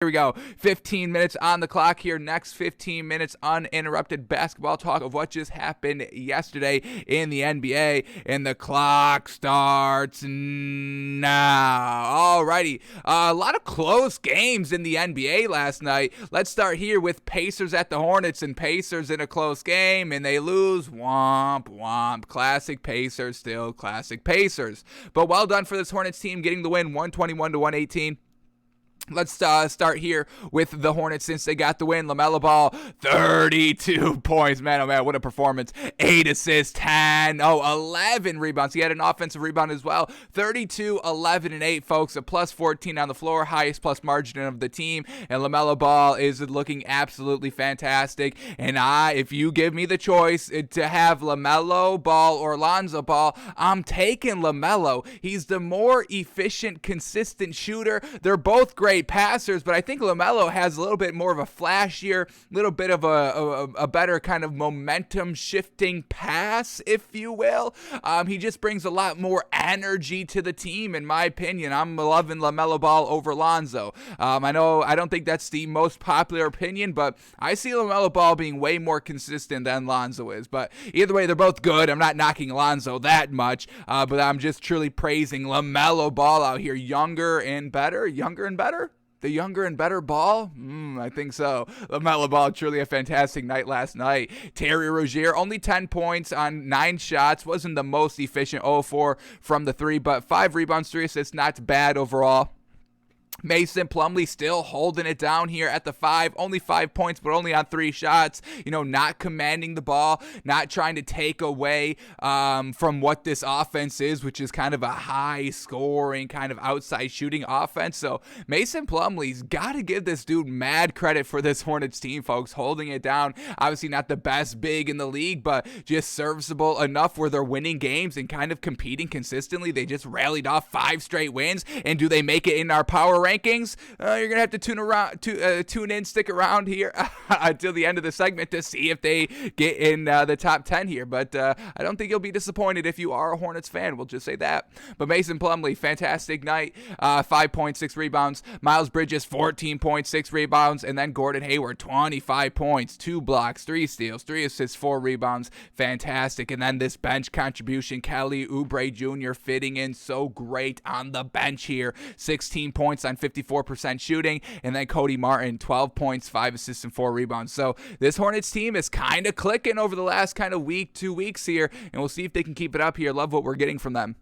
Here we go. 15 minutes on the clock here. Next 15 minutes uninterrupted basketball talk of what just happened yesterday in the NBA. And the clock starts now. Alrighty. A lot of close games in the NBA last night. Let's start here with Pacers at the Hornets. And Pacers in a close game and they lose. Womp, womp. Classic Pacers, still classic Pacers. But well done for this Hornets team getting the win, 121-118. Let's start here with the Hornets since they got the win. LaMelo Ball, 32 points. Man, oh man, what a performance. 8 assists, 11 rebounds. He had an offensive rebound as well. 32, 11, and 8, folks. A plus 14 on the floor, highest plus margin of the team. And LaMelo Ball is looking absolutely fantastic. And if you give me the choice to have LaMelo Ball or Lonzo Ball, I'm taking LaMelo. He's the more efficient, consistent shooter. They're both great passers, but I think LaMelo has a little bit more of a flashier, little bit of a better kind of momentum shifting pass, if you will. He just brings a lot more energy to the team, in my opinion. I'm loving LaMelo Ball over Lonzo. I don't think that's the most popular opinion, but I see LaMelo Ball being way more consistent than Lonzo is. But either way, they're both good. I'm not knocking Lonzo that much, but I'm just truly praising LaMelo Ball out here. Younger and better. The younger and better Ball? I think so. LaMelo Ball, truly a fantastic night last night. Terry Rozier, only 10 points on 9 shots. Wasn't the most efficient, 0-4 from the 3, but 5 rebounds, 3 assists. Not bad overall. Mason Plumlee still holding it down here at the 5. Only 5 points, but only on 3 shots. Not commanding the ball, not trying to take away from what this offense is, which is kind of a high-scoring, kind of outside shooting offense. So Mason Plumlee's got to give this dude mad credit for this Hornets team, folks. Holding it down. Obviously not the best big in the league, but just serviceable enough where they're winning games and kind of competing consistently. They just rallied off 5 straight wins. And do they make it in our power rankings? You're gonna have to tune in, stick around here until the end of the segment to see if they get in the top 10 here. But I don't think you'll be disappointed if you are a Hornets fan. We'll just say that. But Mason Plumlee, fantastic night. 5 points, 6 rebounds. Miles Bridges, 14 points, 6 rebounds, and then Gordon Hayward, 25 points, 2 blocks, 3 steals, 3 assists, 4 rebounds. Fantastic. And then this bench contribution, Kelly Oubre Jr. fitting in so great on the bench here. 16 points on 54% shooting, and then Cody Martin, 12 points, 5 assists, and 4 rebounds. So this Hornets team is kind of clicking over the last kind of week, 2 weeks here, and we'll see if they can keep it up here. Love what we're getting from them.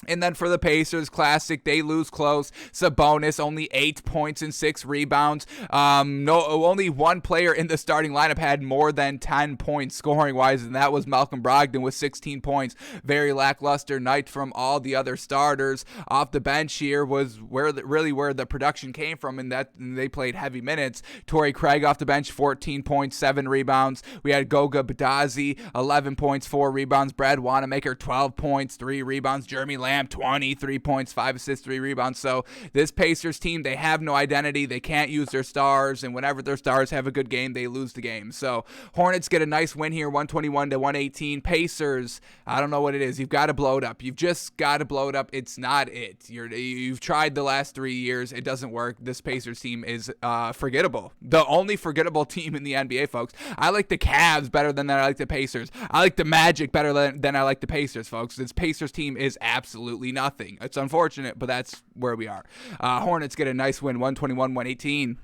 And then for the Pacers, classic, they lose close. Sabonis, only 8 points and 6 rebounds. Only one player in the starting lineup had more than 10 points scoring-wise, and that was Malcolm Brogdon with 16 points. Very lackluster night from all the other starters. Off the bench here was where the production came from, and they played heavy minutes. Torrey Craig off the bench, 14 points, 7 rebounds. We had Goga Badazi, 11 points, 4 rebounds. Brad Wanamaker, 12 points, 3 rebounds. Jeremy Lamb, 23 points, 5 assists, 3 rebounds. So this Pacers team, they have no identity. They can't use their stars, and whenever their stars have a good game, they lose the game. So Hornets get a nice win here, 121-118. Pacers, I don't know what it is. You've got to blow it up. You've just got to blow it up. It's not it. You've tried the last 3 years. It doesn't work. This Pacers team is forgettable. The only forgettable team in the NBA, folks. I like the Cavs better than I like the Pacers. I like the Magic better than I like the Pacers, folks. This Pacers team is absolutely nothing. It's unfortunate, but that's where we are. Hornets get a nice win, 121-118.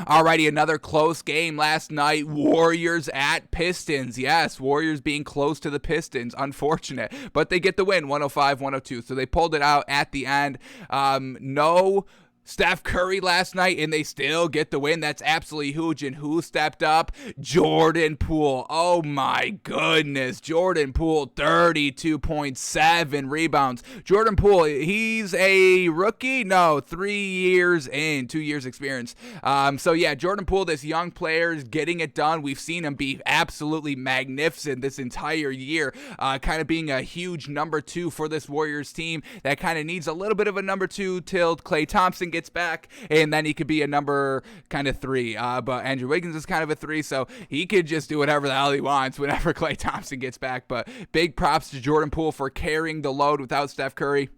Alrighty, another close game last night. Warriors at Pistons. Yes, Warriors being close to the Pistons. Unfortunate, but they get the win, 105-102. So they pulled it out at the end. No Steph Curry last night, and they still get the win. That's absolutely huge. And who stepped up? Jordan Poole. Oh my goodness. Jordan Poole, 32.7 rebounds. Jordan Poole, he's a rookie? No, 3 years in, 2 years experience. So yeah, Jordan Poole, this young player, is getting it done. We've seen him be absolutely magnificent this entire year, kind of being a huge number 2 for this Warriors team that kind of needs a little bit of a number 2 till Klay Thompson gets back, and then he could be a number kind of 3. But Andrew Wiggins is kind of a 3, so he could just do whatever the hell he wants whenever Klay Thompson gets back. But big props to Jordan Poole for carrying the load without Steph Curry.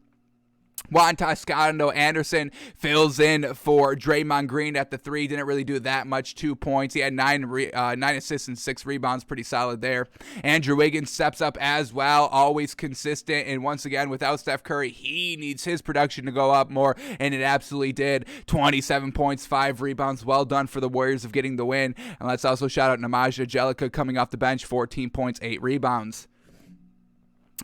Juan Toscano Anderson fills in for Draymond Green at the 3. Didn't really do that much. 2 points. He had 9 assists and 6 rebounds. Pretty solid there. Andrew Wiggins steps up as well. Always consistent. And once again, without Steph Curry, he needs his production to go up more. And it absolutely did. 27 points, 5 rebounds. Well done for the Warriors of getting the win. And let's also shout out Nemanja Bjelica coming off the bench. 14 points, 8 rebounds.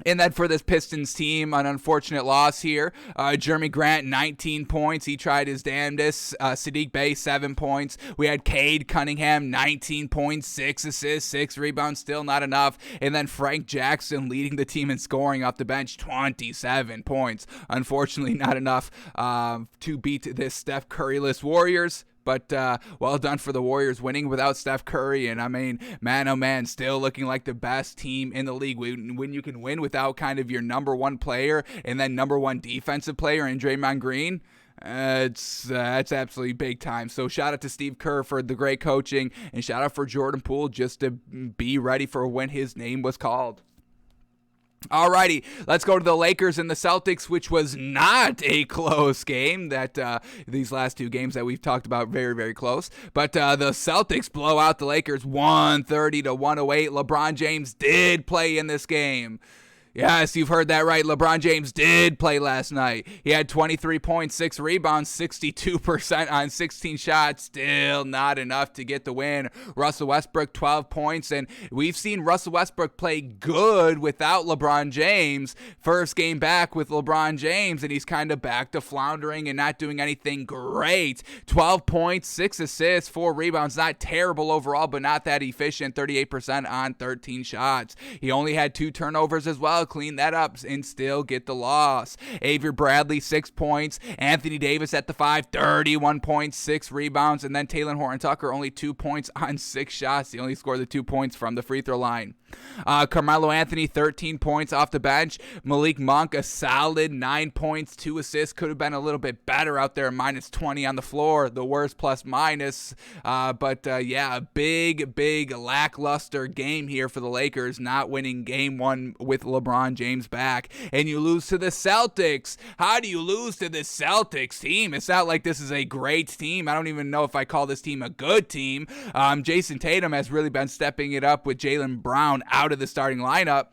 And then for this Pistons team, an unfortunate loss here. Jeremy Grant, 19 points. He tried his damnedest. Sadiq Bey, 7 points. We had Cade Cunningham, 19 points, 6 assists, 6 rebounds. Still not enough. And then Frank Jackson leading the team in scoring off the bench, 27 points. Unfortunately, not enough to beat this Steph Curry-less Warriors. But well done for the Warriors winning without Steph Curry. And I mean, man, oh man, still looking like the best team in the league. When you can win without kind of your number one player and then number one defensive player in Draymond Green, it's absolutely big time. So shout out to Steve Kerr for the great coaching, and shout out for Jordan Poole just to be ready for when his name was called. Alrighty, let's go to the Lakers and the Celtics, which was not a close game. These last 2 games that we've talked about, very, very close. But the Celtics blow out the Lakers 130-108. LeBron James did play in this game. Yes, you've heard that right. LeBron James did play last night. He had 23 points, 6 rebounds, 62% on 16 shots. Still not enough to get the win. Russell Westbrook, 12 points. And we've seen Russell Westbrook play good without LeBron James. First game back with LeBron James, and he's kind of back to floundering and not doing anything great. 12 points, 6 assists, 4 rebounds. Not terrible overall, but not that efficient. 38% on 13 shots. He only had 2 turnovers as well. Clean that up and still get the loss. Avery Bradley, 6 points. Anthony Davis at the 5, 31 points, 6 rebounds. And then Talen Horton-Tucker, only 2 points on 6 shots. He only scored the 2 points from the free throw line. Carmelo Anthony, 13 points off the bench. Malik Monk, a solid 9 points, 2 assists. Could have been a little bit better out there, minus 20 on the floor. The worst plus minus. But a big lackluster game here for the Lakers, not winning game 1 with LeBron James back. And you lose to the Celtics. How do you lose to the Celtics team? It's not like this is a great team. I don't even know if I call this team a good team. Jason Tatum has really been stepping it up with Jaylen Brown out of the starting lineup.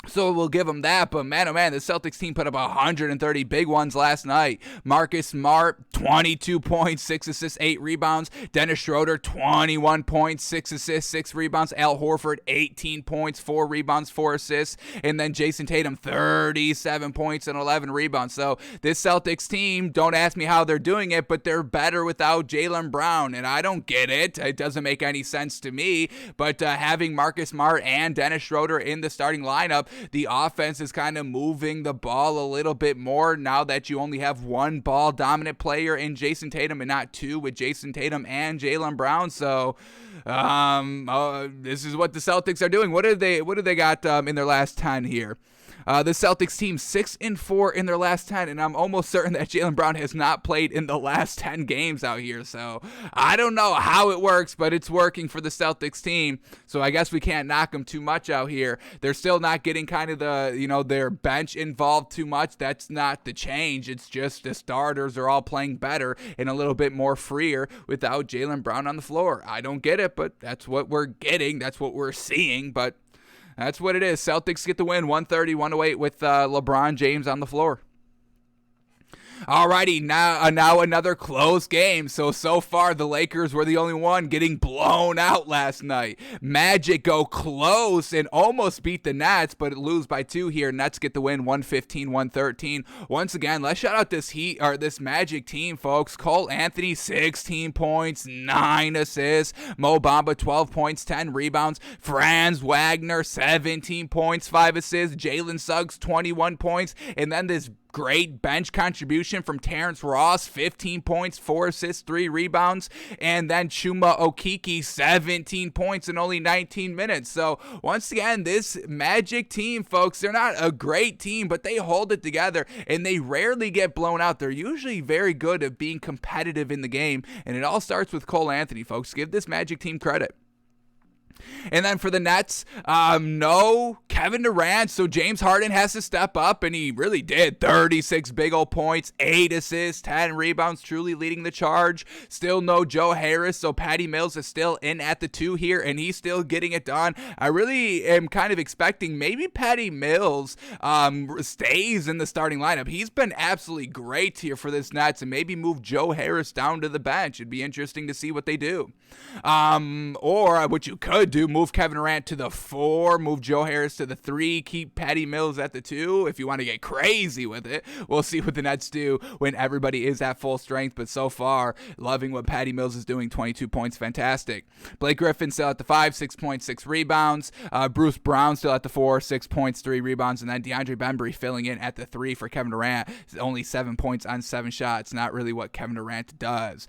So we'll give them that, but man, oh man, the Celtics team put up 130 big ones last night. Marcus Smart, 22 points, 6 assists, 8 rebounds. Dennis Schroeder, 21 points, 6 assists, 6 rebounds. Al Horford, 18 points, 4 rebounds, 4 assists. And then Jason Tatum, 37 points and 11 rebounds. So this Celtics team, don't ask me how they're doing it, but they're better without Jaylen Brown, and I don't get it. It doesn't make any sense to me, but having Marcus Smart and Dennis Schroeder in the starting lineup, the offense is kind of moving the ball a little bit more now that you only have one ball dominant player in Jason Tatum and not 2 with Jason Tatum and Jaylen Brown. So this is what the Celtics are doing. What do they got in their last 10 here? The Celtics team 6-4 in their last 10, and I'm almost certain that Jaylen Brown has not played in the last 10 games out here. So I don't know how it works, but it's working for the Celtics team. So I guess we can't knock them too much out here. They're still not getting kind of their bench involved too much. That's not the change. It's just the starters are all playing better and a little bit more freer without Jaylen Brown on the floor. I don't get it, but that's what we're getting. That's what we're seeing, but that's what it is. Celtics get the win, 130-108 with LeBron James on the floor. Alrighty, now another close game. So far, the Lakers were the only one getting blown out last night. Magic go close and almost beat the Nets, but lose by 2 here. Nets get the win, 115-113. Once again, let's shout out this Magic team, folks. Cole Anthony, 16 points, 9 assists. Mo Bamba, 12 points, 10 rebounds. Franz Wagner, 17 points, 5 assists. Jalen Suggs, 21 points. And then this great bench contribution from Terrence Ross, 15 points, 4 assists, 3 rebounds, and then Chuma Okeke, 17 points in only 19 minutes. So once again, this Magic team, folks, they're not a great team, but they hold it together, and they rarely get blown out. They're usually very good at being competitive in the game, and it all starts with Cole Anthony, folks. Give this Magic team credit. And then for the Nets, no Kevin Durant, so James Harden has to step up, and he really did. 36 big old points, 8 assists, 10 rebounds, truly leading the charge. Still no Joe Harris, so Patty Mills is still in at the 2 here, and he's still getting it done. I really am kind of expecting maybe Patty Mills stays in the starting lineup. He's been absolutely great here for this Nets, and maybe move Joe Harris down to the bench. It'd be interesting to see what they do. Or what you could do, move Kevin Durant to the 4, move Joe Harris to the 3, keep Patty Mills at the 2 if you want to get crazy with it. We'll see what the Nets do when everybody is at full strength, but so far, loving what Patty Mills is doing. 22 points, fantastic. Blake Griffin still at the 5, 6.6 rebounds. Bruce Brown still at the 4, 6 points, 3 rebounds, and then DeAndre Bembry filling in at the 3 for Kevin Durant. Only 7 points on 7 shots, not really what Kevin Durant does.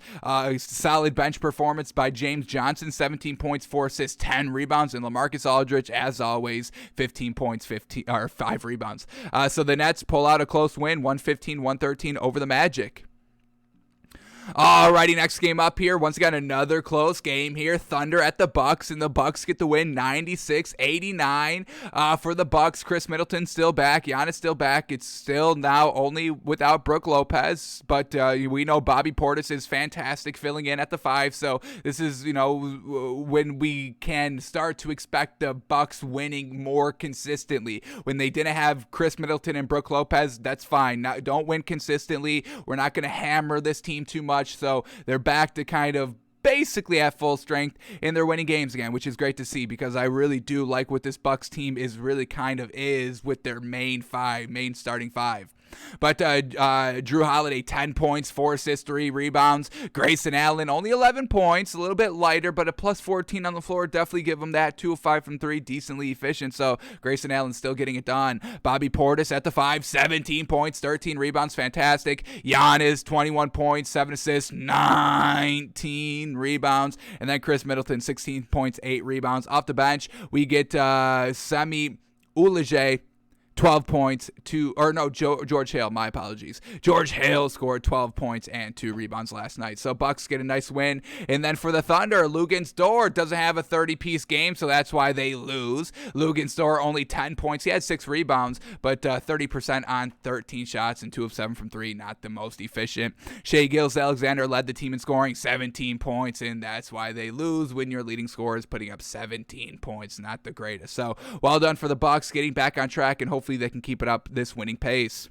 Solid bench performance by James Johnson, 17 points, 4 assists, 10 rebounds, and LaMarcus Aldridge, as always, 15 points, 5 rebounds. So the Nets pull out a close win, 115-113 over the Magic. Alrighty, next game up here. Once again, another close game here. Thunder at the Bucks, and the Bucks get the win 96-89 for the Bucks. Chris Middleton still back. Giannis still back. It's still now only without Brook Lopez, but we know Bobby Portis is fantastic filling in at the 5. So this is, when we can start to expect the Bucks winning more consistently. When they didn't have Chris Middleton and Brook Lopez, that's fine. Don't win consistently. We're not going to hammer this team too much. So they're back to kind of basically at full strength, and they're winning games again, which is great to see, because I really do like what this Bucks team is with their main starting 5. But Drew Holiday, 10 points, 4 assists, 3 rebounds. Grayson Allen, only 11 points, a little bit lighter, but a plus 14 on the floor. Definitely give him that. 2 of 5 from 3, decently efficient. So Grayson Allen still getting it done. Bobby Portis at the 5, 17 points, 13 rebounds, fantastic. Giannis, 21 points, 7 assists, 19 rebounds. And then Chris Middleton, 16 points, 8 rebounds. Off the bench, we get Semi Oulage, 12 points, George Hale, my apologies. George Hale scored 12 points and 2 rebounds last night. So Bucks get a nice win. And then for the Thunder, Luguentz-Dort doesn't have a 30-piece game, so that's why they lose. Luguentz-Dort only 10 points. He had 6 rebounds, but 30% on 13 shots and 2 of 7 from 3, not the most efficient. Shai Gilgeous-Alexander led the team in scoring, 17 points, and that's why they lose when your leading scorer is putting up 17 points. Not the greatest. So well done for the Bucks, getting back on track, and hopefully they can keep it up this winning pace.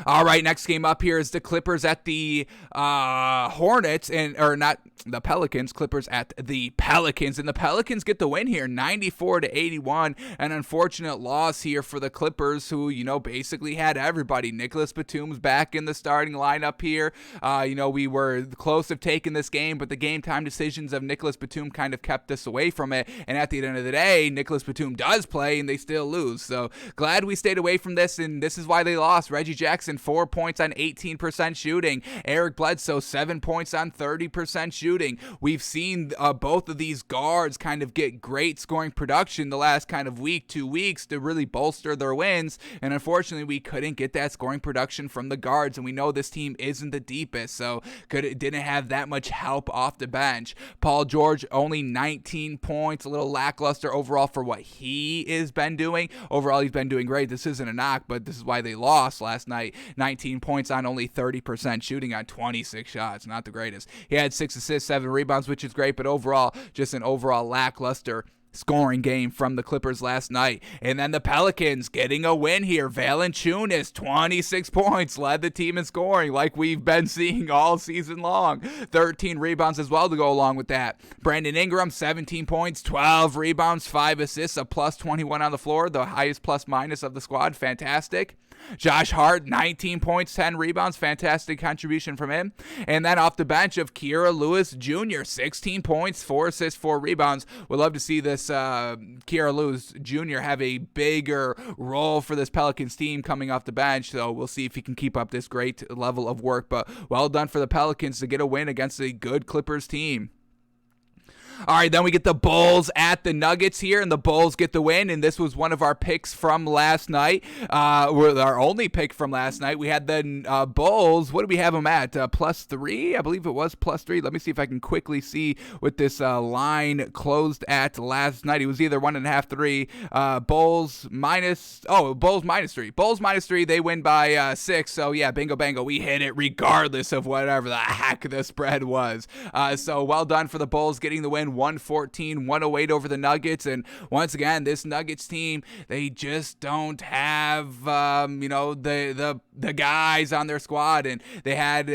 All right, next game up here is the Clippers at the Hornets, or not the Pelicans. Clippers at the Pelicans, and the Pelicans get the win here, 94-81. An unfortunate loss here for the Clippers, who basically had everybody. Nicholas Batum's back in the starting lineup here. We were close of taking this game, but the game time decisions of Nicholas Batum kind of kept us away from it. And at the end of the day, Nicholas Batum does play, and they still lose. So glad we stayed away from this, and this is why they lost. Reggie Jackson, 4 points on 18% shooting. Eric Bledsoe, 7 points on 30% shooting. We've seen both of these guards kind of get great scoring production the last kind of 2 weeks to really bolster their wins, and unfortunately we couldn't get that scoring production from the guards, and we know this team isn't the deepest, so didn't have that much help off the bench. Paul George, only 19 points, a little lackluster overall for what he has been doing. Overall, he's been doing great. This isn't a knock, but this is why they lost last night. 19 points on only 30% shooting on 26 shots. Not the greatest. He had 6 assists, 7 rebounds, which is great, but overall, just an overall lackluster scoring game from the Clippers last night. And then the Pelicans getting a win here. Valanciunas, 26 points, led the team in scoring like we've been seeing all season long. 13 rebounds as well to go along with that. Brandon Ingram, 17 points, 12 rebounds, 5 assists, a plus 21 on the floor, the highest plus minus of the squad. Fantastic. Josh Hart, 19 points, 10 rebounds. Fantastic contribution from him. And then off the bench of Kira Lewis Jr., 16 points, 4 assists, 4 rebounds. We'd love to see this Kira Lewis Jr. have a bigger role for this Pelicans team coming off the bench. So we'll see if he can keep up this great level of work. But well done for the Pelicans to get a win against a good Clippers team. All right, then we get the Bulls at the Nuggets here, and the Bulls get the win, and this was one of our picks from last night. Our only pick from last night. We had the Bulls. What do we have them at? +3? I believe it was +3. Let me see if I can quickly see what this line closed at last night. It was either 1.5, 3. Bulls -3. Bulls -3. They win by 6. So, yeah, bingo, bango. We hit it regardless of whatever the heck the spread was. So, well done for the Bulls getting the win, 114-108 over the Nuggets. And once again, this Nuggets team, they just don't have, the guys on their squad. And they had...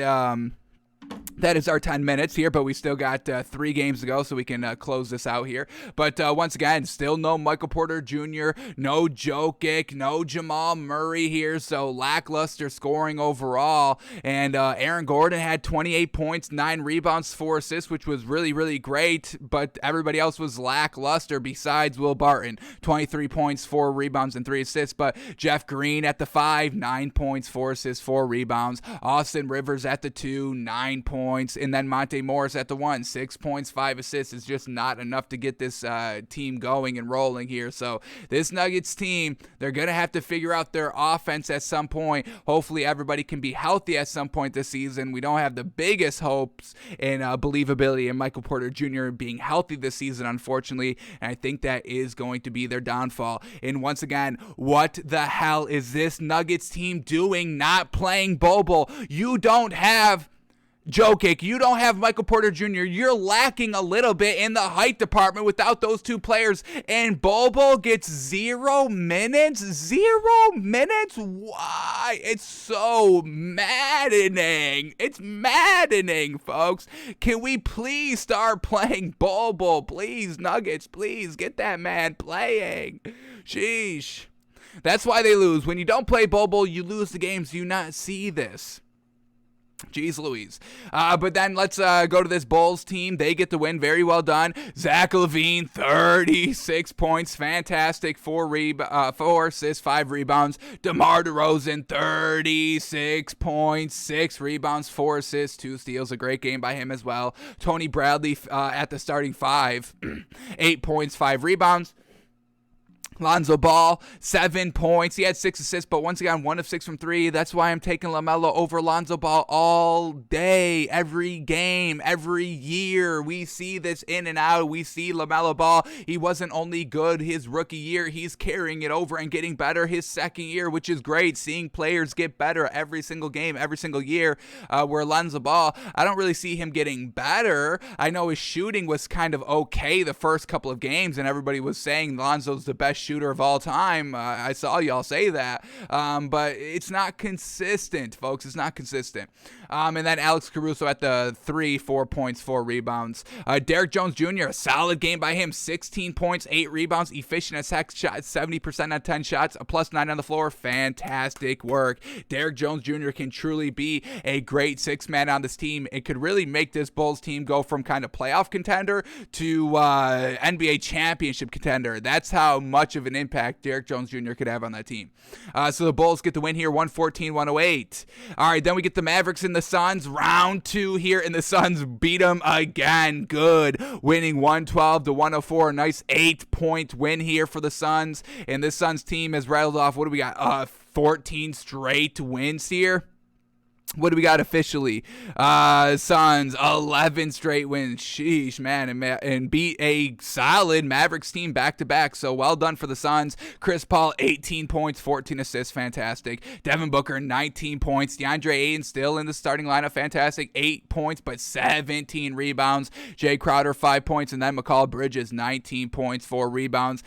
that is our 10 minutes here, but we still got 3 games to go, so we can close this out here. But once again, still no Michael Porter Jr., no Jokic, no Jamal Murray here, so lackluster scoring overall. And Aaron Gordon had 28 points, 9 rebounds, 4 assists, which was really, really great, but everybody else was lackluster besides Will Barton. 23 points, 4 rebounds, and 3 assists, but Jeff Green at the 5, 9 points, 4 assists, 4 rebounds. Austin Rivers at the 2, 9 points. And then Monte Morris at the 1, 6 points, 5 assists is just not enough to get this team going and rolling here. So this Nuggets team, they're going to have to figure out their offense at some point. Hopefully everybody can be healthy at some point this season. We don't have the biggest hopes and believability in Michael Porter Jr. being healthy this season, unfortunately. And I think that is going to be their downfall. And once again, what the hell is this Nuggets team doing not playing Bobo? You don't have Jokic, you don't have Michael Porter Jr. You're lacking a little bit in the height department without those 2 players. And Bobo gets 0 minutes? 0 minutes? Why? It's so maddening. It's maddening, folks. Can we please start playing Bobo? Please, Nuggets, please get that man playing. Sheesh. That's why they lose. When you don't play Bobo, you lose the games. Do you not see this? Jeez Louise. But then let's go to this Bulls team. They get the win. Very well done. Zach LaVine, 36 points. Fantastic. 4 assists, 5 rebounds. DeMar DeRozan, 36 points, 6 rebounds, 4 assists, 2 steals. A great game by him as well. Tony Bradley at the starting 5, 8 points, 5 rebounds. Lonzo Ball, 7 points. He had 6 assists, but once again, 1 of 6 from 3. That's why I'm taking LaMelo over Lonzo Ball all day, every game, every year. We see this in and out. We see LaMelo Ball. He wasn't only good his rookie year, he's carrying it over and getting better his second year, which is great. Seeing players get better every single game, every single year, where Lonzo Ball, I don't really see him getting better. I know his shooting was kind of okay the first couple of games, and everybody was saying Lonzo's the best shooter of all time. I saw y'all say that, but it's not consistent, folks. It's not consistent. And then Alex Caruso at the 3, 4 points, 4 rebounds. Derrick Jones Jr., a solid game by him, 16 points, 8 rebounds, efficient at 6 shots, 70% on 10 shots, a +9 on the floor. Fantastic work. Derrick Jones Jr. can truly be a great 6-man on this team. It could really make this Bulls team go from kind of playoff contender to NBA championship contender. That's how much of an impact Derrick Jones Jr. could have on that team. So the Bulls get the win here, 114-108. All right, then we get the Mavericks and the Suns. Round 2 here, and the Suns beat them again. Good. Winning 112-104. A nice 8-point win here for the Suns. And this Suns team has rattled off, what do we got? 14 straight wins here. What do we got officially? Suns, 11 straight wins. Sheesh, man. And beat a solid Mavericks team back-to-back. So well done for the Suns. Chris Paul, 18 points, 14 assists. Fantastic. Devin Booker, 19 points. DeAndre Ayton still in the starting lineup. Fantastic. 8 points, but 17 rebounds. Jay Crowder, 5 points. And then McCall Bridges, 19 points, 4 rebounds.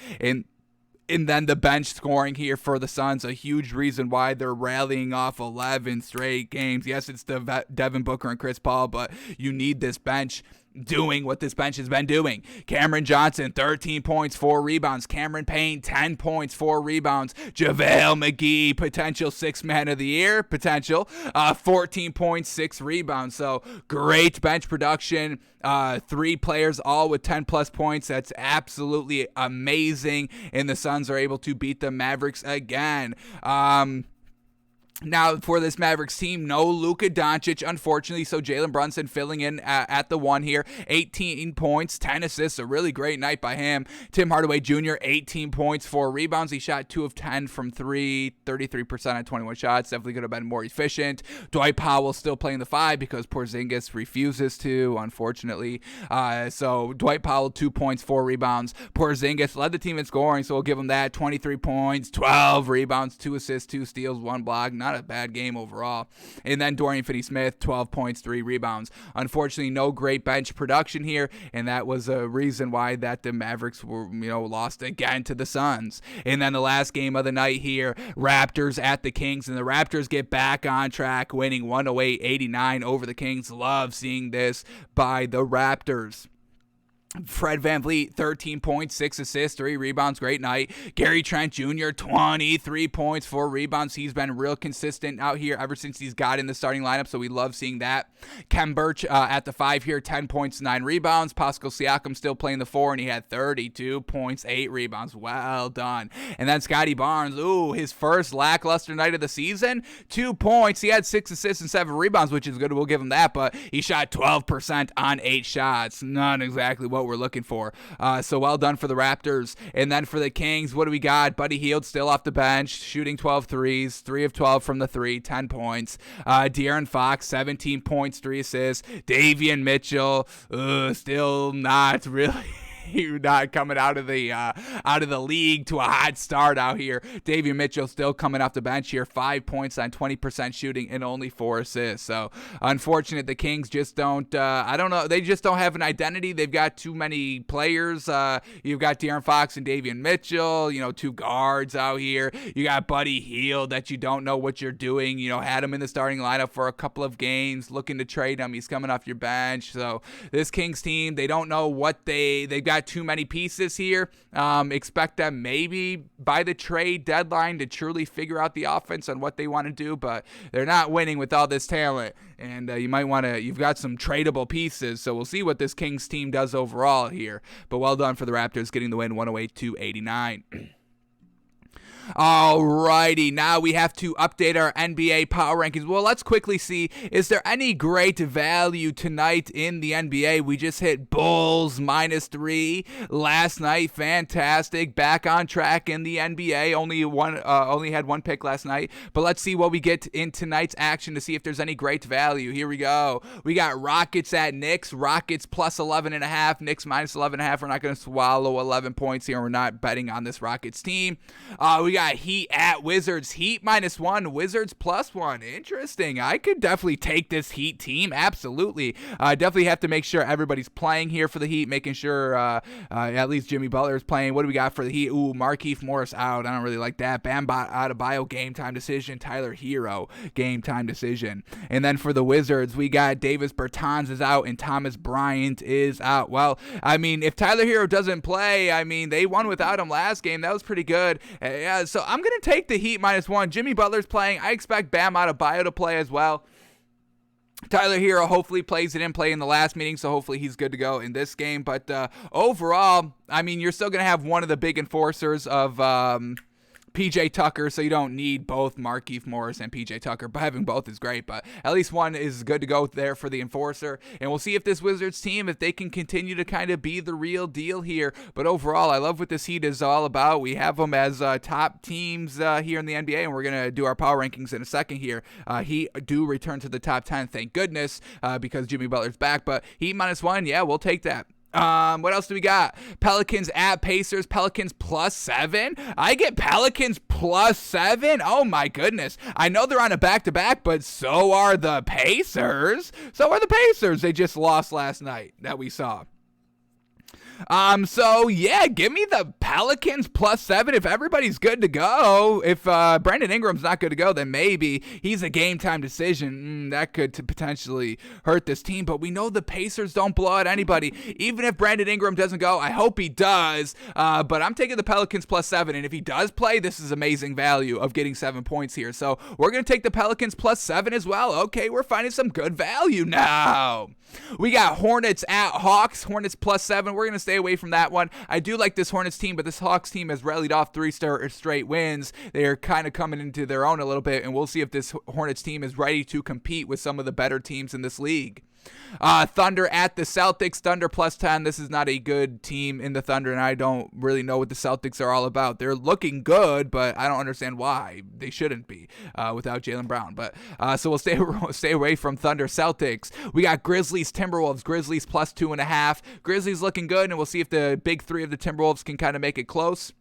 And then the bench scoring here for the Suns, a huge reason why they're rallying off 11 straight games. Yes, it's the Devin Booker and Chris Paul, but you need this bench doing what this bench has been doing. Cameron Johnson, 13 points, 4 rebounds. Cameron Payne, 10 points, 4 rebounds. JaVale McGee, potential 6th man of the year, 14 points, 6 rebounds. So great bench production. 3 players all with 10 plus points. That's absolutely amazing. And the Suns are able to beat the Mavericks again. Now, for this Mavericks team, no Luka Doncic, unfortunately, so Jalen Brunson filling in at the one here. 18 points, 10 assists, a really great night by him. Tim Hardaway Jr., 18 points, 4 rebounds. He shot 2 of 10 from 3, 33% on 21 shots. Definitely could have been more efficient. Dwight Powell still playing the 5 because Porzingis refuses to, unfortunately. So Dwight Powell, 2 points, 4 rebounds. Porzingis led the team in scoring, so we'll give him that. 23 points, 12 rebounds, 2 assists, 2 steals, 1 block. Not a bad game overall. And then Dorian Finney-Smith, 12 points, 3 rebounds. Unfortunately, no great bench production here, and that was a reason why that the Mavericks were, lost again to the Suns. And then the last game of the night here, Raptors at the Kings, and the Raptors get back on track, winning 108-89 over the Kings. Love seeing this by the Raptors. Fred VanVleet, 13 points, 6 assists, 3 rebounds. Great night. Gary Trent Jr., 23 points, 4 rebounds. He's been real consistent out here ever since he's got in the starting lineup, so we love seeing that. Kem Birch at the 5 here, 10 points, 9 rebounds. Pascal Siakam still playing the 4, and he had 32 points, 8 rebounds. Well done. And then Scotty Barnes, his first lackluster night of the season, 2 points. He had 6 assists and 7 rebounds, which is good. We'll give him that, but he shot 12% on 8 shots. Not exactly what we're looking for. So well done for the Raptors. And then for the Kings, what do we got? Buddy Hield still off the bench, shooting 12 threes, 3 of 12 from the 3, 10 points. De'Aaron Fox, 17 points, 3 assists. Davion Mitchell, still not really not coming out of the league to a hot start out here. Davion Mitchell still coming off the bench here, 5 points on 20% shooting and only 4 assists. So unfortunate, the Kings just don't. I don't know. They just don't have an identity. They've got too many players. You've got De'Aaron Fox and Davion Mitchell. 2 guards out here. You got Buddy Hield that you don't know what you're doing. Had him in the starting lineup for a couple of games, looking to trade him. He's coming off your bench. So this Kings team, they don't know what they've got too many pieces here. Expect them maybe by the trade deadline to truly figure out the offense on what they want to do, but they're not winning with all this talent, and you've got some tradable pieces, so we'll see what this Kings team does overall here. But well done for the Raptors getting the win, 108-89. Alrighty, now we have to update our NBA power rankings. Well, let's quickly see, is there any great value tonight in the NBA? We just hit Bulls -3 last night. Fantastic. Back on track in the NBA. Only had 1 pick last night. But let's see what we get in tonight's action to see if there's any great value. Here we go. We got Rockets at Knicks. Rockets +11.5. Knicks -11.5. We're not going to swallow 11 points here. We're not betting on this Rockets team. We got Heat at Wizards. Heat -1, Wizards +1. Interesting. I could definitely take this Heat team. Absolutely. Definitely have to make sure everybody's playing here for the Heat, making sure at least Jimmy Butler is playing. What do we got for the Heat? Markieff Morris out. I don't really like that. Bam Adebayo, game time decision. Tyler Hero, game time decision. And then for the Wizards, we got Davis Bertans is out and Thomas Bryant is out. Well, if Tyler Hero doesn't play, they won without him last game. That was pretty good. So I'm going to take the Heat -1. Jimmy Butler's playing. I expect Bam Adebayo to play as well. Tyler Hero hopefully didn't play in the last meeting, so hopefully he's good to go in this game. But overall, you're still going to have one of the big enforcers of PJ Tucker, so you don't need both Markieff Morris and PJ Tucker, but having both is great, but at least one is good to go there for the enforcer, and we'll see if this Wizards team, if they can continue to kind of be the real deal here. But overall, I love what this Heat is all about. We have them as top teams here in the NBA, and we're going to do our power rankings in a second here. Heat do return to the top 10, thank goodness, because Jimmy Butler's back, but Heat -1, yeah, we'll take that. What else do we got? Pelicans at Pacers. Pelicans +7. I get Pelicans +7. Oh my goodness. I know they're on a back-to-back, but so are the Pacers. They just lost last night that we saw. So yeah, give me the Pelicans +7 if everybody's good to go. If Brandon Ingram's not good to go, then maybe he's a game time decision. That could potentially hurt this team, but we know the Pacers don't blow out anybody. Even if Brandon Ingram doesn't go, I hope he does, but I'm taking the Pelicans +7, and if he does play, this is amazing value of getting 7 points here. So we're going to take the Pelicans +7 as well. Okay, we're finding some good value now. We got Hornets at Hawks. Hornets +7. We're going to stay away from that one. I do like this Hornets team, but this Hawks team has rallied off 3 straight wins. They're kind of coming into their own a little bit, and we'll see if this Hornets team is ready to compete with some of the better teams in this league. Thunder at the Celtics. Thunder +10. This is not a good team in the Thunder, and I don't really know what the Celtics are all about. They're looking good, but I don't understand why they shouldn't be without Jaylen Brown. But so we'll stay away from Thunder Celtics. We got Grizzlies Timberwolves. Grizzlies +2.5. Grizzlies looking good, and we'll see if the big 3 of the Timberwolves can kind of make it close.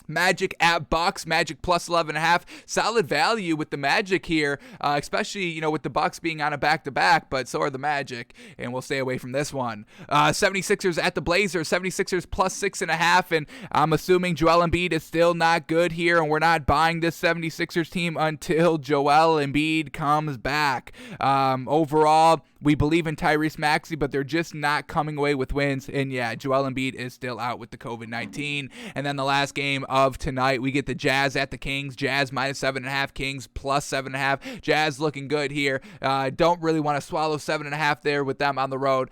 Magic at Bucks. Magic +11.5. Solid value with the Magic here, especially with the Bucks being on a back-to-back, but so are the Magic, and we'll stay away from this one. 76ers at the Blazers. 76ers +6.5, and I'm assuming Joel Embiid is still not good here, and we're not buying this 76ers team until Joel Embiid comes back. Overall, we believe in Tyrese Maxey, but they're just not coming away with wins, and yeah, Joel Embiid is still out with the COVID-19. And then the last game of tonight, we get the Jazz at the Kings. Jazz -7.5, Kings +7.5. Jazz looking good here. Don't really want to swallow 7.5 there with them on the road,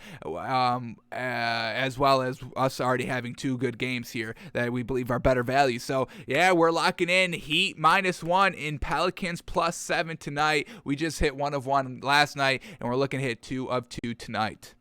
as well as us already having 2 good games here that we believe are better value. So yeah, we're locking in Heat -1 in Pelicans +7 tonight. We just hit 1 of 1 last night, and we're looking to hit 2 of 2 tonight.